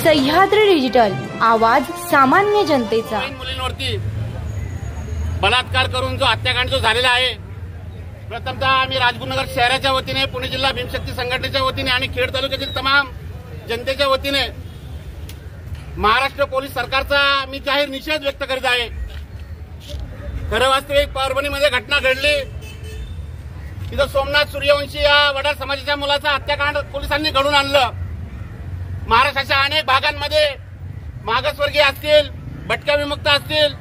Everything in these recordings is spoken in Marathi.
सह्याद्री डिजिटल, आवाज सामान्य जनतेचा। मुलींवरती बलात्कार करून जो हत्याकांड जो झालेला आहे, प्रथमतः आम्ही राजगुरुनगर शहराच्या वतीने, पुणे जिल्हा भीमशक्ती संघटनेच्या वतीने आणि खेड तालुक्यातील तमाम जनतेच्या वतीने महाराष्ट्र पोलीस सरकारचा मी जाहीर निषेध व्यक्त करीत आहे। खरं वास्तविक परभणीमध्ये घटना घडली, तिथं सोमनाथ सूर्यवंशी या वडार समाजाच्या मुलाचा हत्याकांड पोलिसांनी घडून आणलं। महाराष्ट्राच्या अनेक भागांमध्ये मागासवर्गीय असतील, भटक्या विमुक्त असतील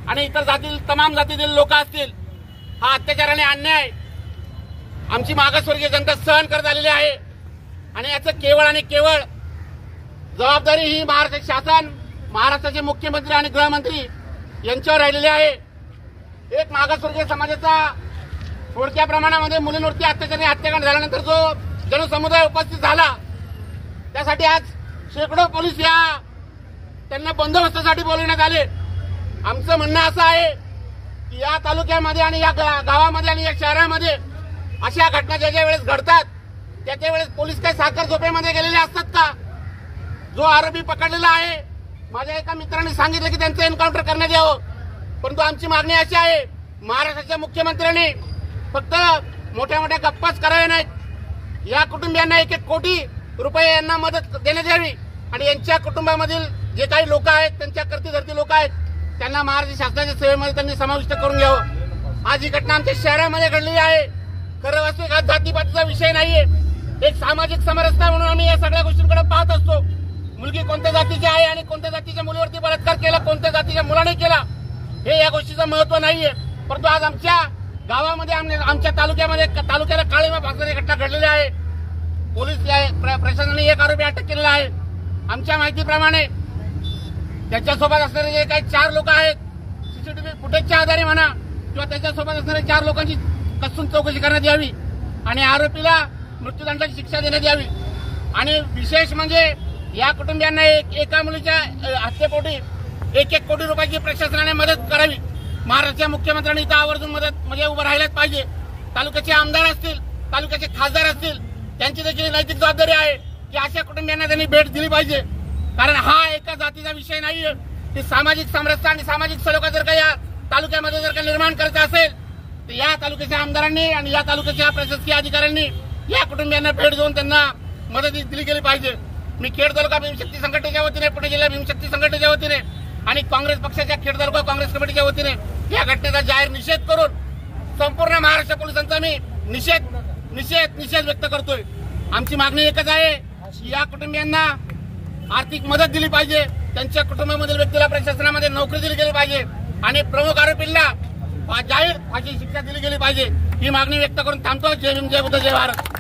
आणि इतर तमाम जातीतील लोक असतील, हा अत्याचार आणि अन्याय आमची मागासवर्गीय जनता सहन करत आलेली आहे। आणि याचं केवळ आणि केवळ जबाबदारी ही महाराष्ट्र शासन, महाराष्ट्राचे मुख्यमंत्री आणि गृहमंत्री यांच्यावर राहिलेली आहे। एक मागासवर्गीय समाजाचा थोडक्या प्रमाणामध्ये मुलींवरती अत्याचार आणि हत्याकांड झाल्यानंतर जो जनसमुदाय उपस्थित झाला, त्यासाठी आज शेकडो पोलीस त्यांना बंदोबस्तासाठी बोलवण्यात आले। आमचं म्हणणं असं आहे की या तालुक्यामध्ये आणि या गावामध्ये आणि या शहरामध्ये अशा घटना ज्या वेळेस घडतात त्या वेळेस पोलीस काही साखर झोपेमध्ये गेलेले असतात का? जो आरोपी पकडलेला आहे, माझ्या एका मित्राने सांगितलं की त्यांचं एन्काउंटर करण्यात यावं, परंतु आमची मागणी अशी आहे, महाराष्ट्राच्या मुख्यमंत्र्यांनी फक्त मोठ्या मोठ्या गप्पाच कराव्या नाहीत, या कुटुंबियांना 1-1 कोटी रुपये यांना मदत देण्यात यावी आणि यांच्या कुटुंबामधील जे काही लोक आहेत, त्यांच्या करती लोक आहेत, त्यांना महाराष्ट्र शासनाच्या सेवेमध्ये त्यांनी समाविष्ट करून घ्यावं। आज ही घटना आमच्या शहरामध्ये घडलेली आहे। खरं वास्तविक हा जातीपातीचा विषय नाहीये, एक सामाजिक समरसता म्हणून आम्ही या सगळ्या गोष्टींकडे पाहत असतो। मुलगी कोणत्या जातीची आहे आणि कोणत्या जातीच्या मुलीवरती बलात्कार केला, कोणत्या जातीच्या मुलाने केला, हे या गोष्टीचं महत्व नाहीये। परंतु आज आमच्या गावामध्ये, आमच्या तालुक्याला काळीमा फासणारी घटना घडलेली आहे। पोलीस प्रशासनाने एक आरोपी अटक केलेला आहे। आमच्या माहितीप्रमाणे त्याच्यासोबत असणारे जे काही 4 लोक आहेत, सीसीटीव्ही फुटेजच्या आधारे म्हणा किंवा त्याच्यासोबत असणारे 4 लोकांची कसून चौकशी करण्यात यावी आणि आरोपीला मृत्यूदंडाची शिक्षा देण्यात यावी। आणि विशेष म्हणजे या कुटुंबियांना एका मुलीच्या हत्येपोटी 1-1 कोटी रुपयाची प्रशासनाने मदत करावी। महाराष्ट्राच्या मुख्यमंत्र्यांनी इथं आवर्जून मदत म्हणजे उभं राहिलाच पाहिजे। तालुक्याचे आमदार असतील, तालुक्याचे खासदार असतील, त्यांची देखील नैतिक जबाबदारी आहे की अशा कुटुंबियांना त्यांनी भेट दिली पाहिजे। कारण हा एका जातीचा विषय नाहीये, की सामाजिक समरसता आणि सामाजिक सलोखा जर का या तालुक्यामध्ये जर का निर्माण करायचा असेल तर या तालुक्याच्या आमदारांनी आणि या तालुक्याच्या प्रशासकीय अधिकाऱ्यांनी या कुटुंबियांना भेट देऊन त्यांना मदत दिली गेली पाहिजे। मी खेड तालुका भीमशक्ती संघटनेच्या वतीने, पुणे जिल्हा भीमशक्ती संघटनेच्या वतीने आणि काँग्रेस पक्षाच्या खेड तालुका काँग्रेस कमिटीच्या वतीने या घटनेचा जाहीर निषेध करून संपूर्ण महाराष्ट्र पोलिसांचा मी निषेध व्यक्त करतोय। आमची मागणी एकच आहे की या कुटुंबियांना आर्थिक मदत दिली पाहिजे, त्यांच्या कुटुंबामधील व्यक्तीला प्रशासनामध्ये नोकरी दिली गेली पाहिजे आणि प्रमुख आरोपींना जाहीर फाशी शिक्षा दिली गेली पाहिजे, ही मागणी व्यक्त करून थांबतो। जय भीम, जय बुद्ध, जय भारत।